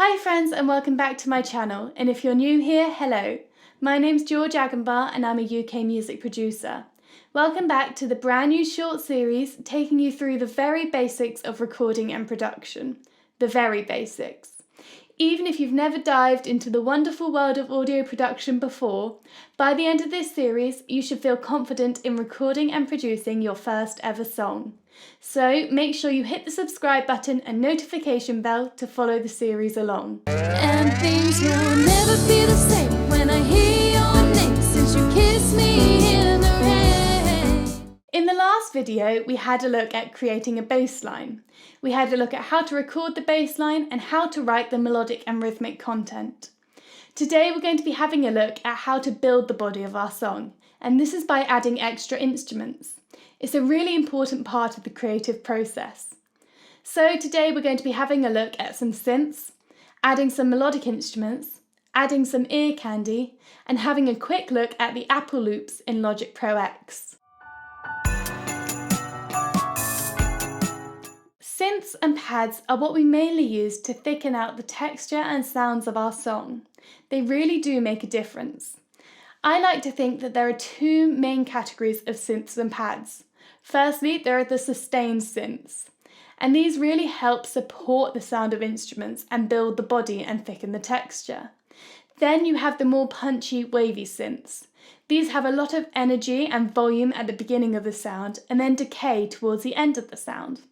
Hi friends and welcome back to my channel, and if you're new here, hello. My name's George Agenbar and I'm a UK music producer. Welcome back to the brand new short series taking you through the very basics of recording and production. The very basics. Even if you've never dived into the wonderful world of audio production before, by the end of this series you should feel confident in recording and producing your first ever song. So make sure you hit the subscribe button and notification bell to follow the series along. And things will never be the same when I hear your name since you kissed me in the rain. In the last video we had a look at creating a bass line. We had a look at how to record the bass line and how to write the melodic and rhythmic content. Today we're going to be having a look at how to build the body of our song, and this is by adding extra instruments. It's a really important part of the creative process. So today we're going to be having a look at some synths, adding some melodic instruments, adding some ear candy, and having a quick look at the Apple loops in Logic Pro X. Synths and pads are what we mainly use to thicken out the texture and sounds of our song. They really do make a difference. I like to think that there are two main categories of synths and pads. Firstly, there are the sustained synths, and these really help support the sound of instruments and build the body and thicken the texture. Then you have the more punchy, wavy synths. These have a lot of energy and volume at the beginning of the sound and then decay towards the end of the sound.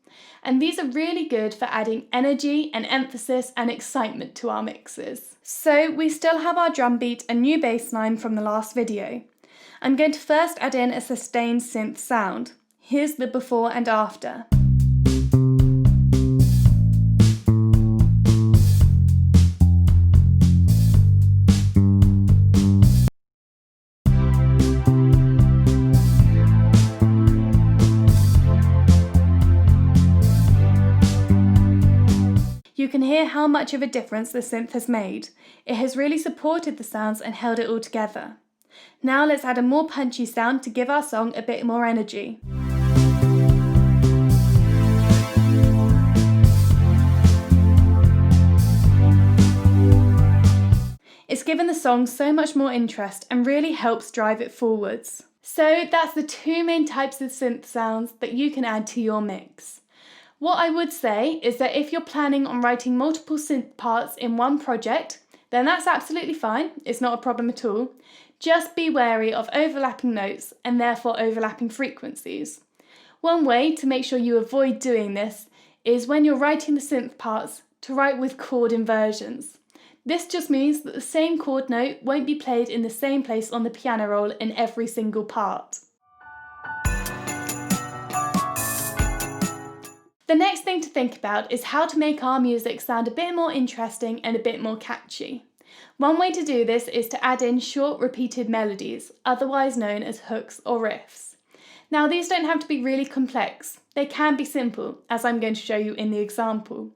And these are really good for adding energy and emphasis and excitement to our mixes. So we still have our drum beat and new bass line from the last video. I'm going to first add in a sustained synth sound. Here's the before and after. You can hear how much of a difference the synth has made. It has really supported the sounds and held it all together. Now let's add a more punchy sound to give our song a bit more energy. It's given the song so much more interest and really helps drive it forwards. So that's the two main types of synth sounds that you can add to your mix. What I would say is that if you're planning on writing multiple synth parts in one project, then that's absolutely fine, it's not a problem at all. Just be wary of overlapping notes and therefore overlapping frequencies. One way to make sure you avoid doing this is when you're writing the synth parts to write with chord inversions. This just means that the same chord note won't be played in the same place on the piano roll in every single part. The next thing to think about is how to make our music sound a bit more interesting and a bit more catchy. One way to do this is to add in short repeated melodies, otherwise known as hooks or riffs. Now these don't have to be really complex, they can be simple, as I'm going to show you in the example.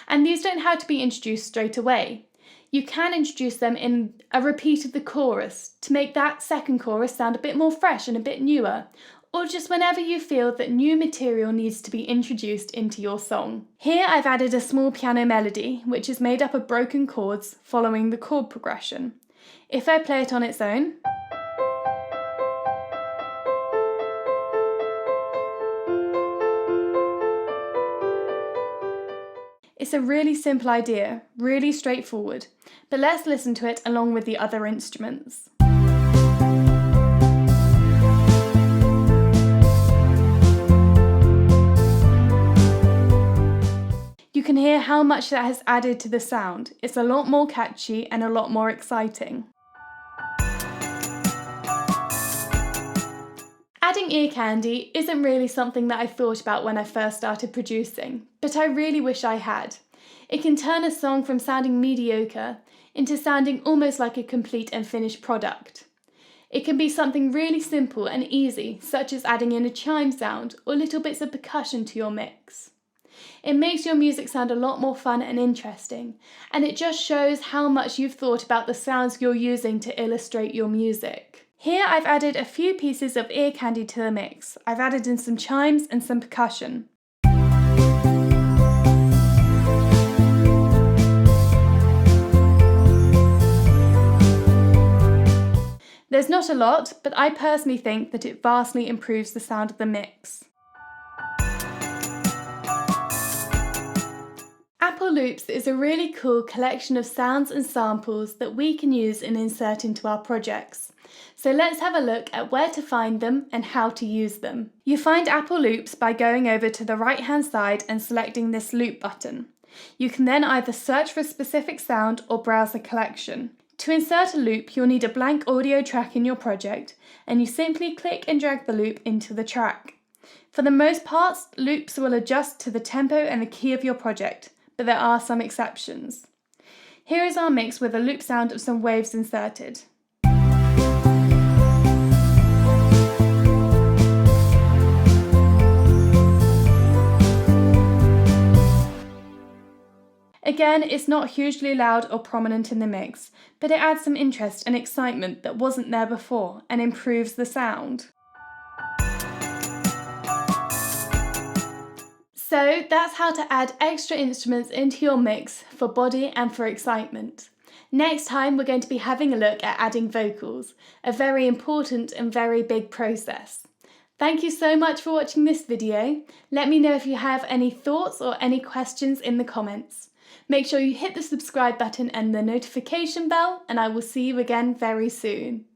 And these don't have to be introduced straight away. You can introduce them in a repeat of the chorus to make that second chorus sound a bit more fresh and a bit newer, or just whenever you feel that new material needs to be introduced into your song. Here I've added a small piano melody, which is made up of broken chords following the chord progression. If I play it on its own, it's a really simple idea, really straightforward, but let's listen to it along with the other instruments. You can hear how much that has added to the sound. It's a lot more catchy and a lot more exciting. Adding ear candy isn't really something that I thought about when I first started producing, but I really wish I had. It can turn a song from sounding mediocre into sounding almost like a complete and finished product. It can be something really simple and easy, such as adding in a chime sound or little bits of percussion to your mix. It makes your music sound a lot more fun and interesting, and it just shows how much you've thought about the sounds you're using to illustrate your music. Here I've added a few pieces of ear candy to the mix. I've added in some chimes and some percussion. There's not a lot, but I personally think that it vastly improves the sound of the mix. Apple Loops is a really cool collection of sounds and samples that we can use and insert into our projects. So let's have a look at where to find them and how to use them. You find Apple Loops by going over to the right-hand side and selecting this loop button. You can then either search for a specific sound or browse a collection. To insert a loop, you'll need a blank audio track in your project, and you simply click and drag the loop into the track. For the most part, loops will adjust to the tempo and the key of your project, but there are some exceptions. Here is our mix with a loop sound of some waves inserted. Again, it's not hugely loud or prominent in the mix, but it adds some interest and excitement that wasn't there before and improves the sound. So that's how to add extra instruments into your mix for body and for excitement. Next time we're going to be having a look at adding vocals, a very important and very big process. Thank you so much for watching this video. Let me know if you have any thoughts or any questions in the comments. Make sure you hit the subscribe button and the notification bell, and I will see you again very soon.